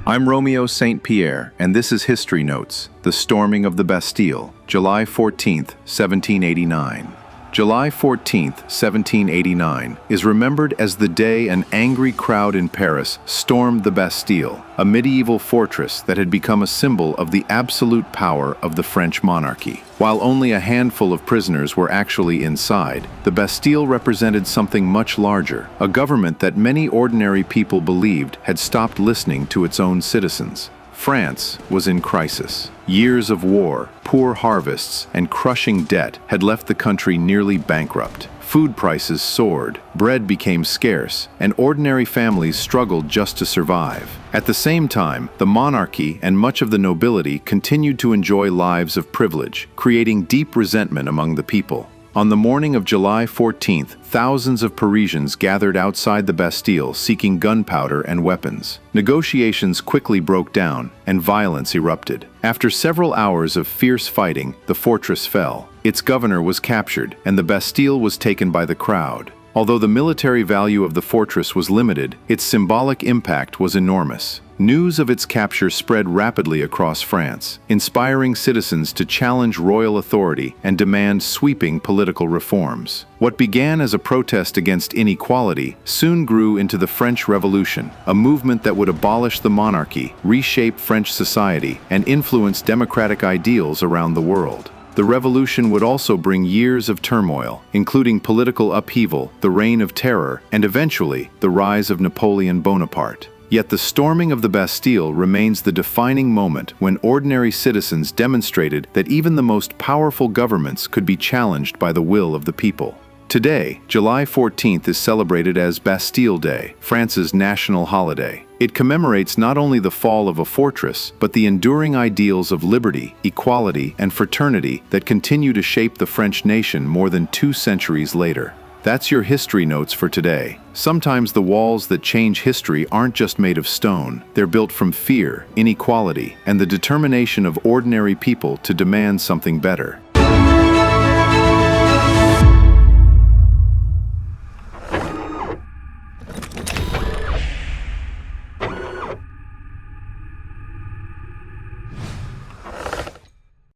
I'm Romeo St.Pierre, and this is History Notes, the storming of the Bastille, July 14th, 1789. July 14th, 1789, is remembered as the day an angry crowd in Paris stormed the Bastille, a medieval fortress that had become a symbol of the absolute power of the French monarchy. While only a handful of prisoners were actually inside, the Bastille represented something much larger, a government that many ordinary people believed had stopped listening to its own citizens. France was in crisis. Years of war, poor harvests, and crushing debt had left the country nearly bankrupt. Food prices soared, bread became scarce, and ordinary families struggled just to survive. At the same time, the monarchy and much of the nobility continued to enjoy lives of privilege, creating deep resentment among the people. On the morning of July 14th, thousands of Parisians gathered outside the Bastille seeking gunpowder and weapons. Negotiations quickly broke down, and violence erupted. After several hours of fierce fighting, the fortress fell. Its governor was captured, and the Bastille was taken by the crowd. Although the military value of the fortress was limited, its symbolic impact was enormous. News of its capture spread rapidly across France, inspiring citizens to challenge royal authority and demand sweeping political reforms. What began as a protest against inequality soon grew into the French Revolution, a movement that would abolish the monarchy, reshape French society, and influence democratic ideals around the world. The revolution would also bring years of turmoil, including political upheaval, the Reign of Terror, and eventually, the rise of Napoleon Bonaparte. Yet the storming of the Bastille remains the defining moment when ordinary citizens demonstrated that even the most powerful governments could be challenged by the will of the people. Today, July 14th is celebrated as Bastille Day, France's national holiday. It commemorates not only the fall of a fortress, but the enduring ideals of liberty, equality, and fraternity that continue to shape the French nation more than 2 centuries later. That's your history notes for today. Sometimes the walls that change history aren't just made of stone. They're built from fear, inequality, and the determination of ordinary people to demand something better.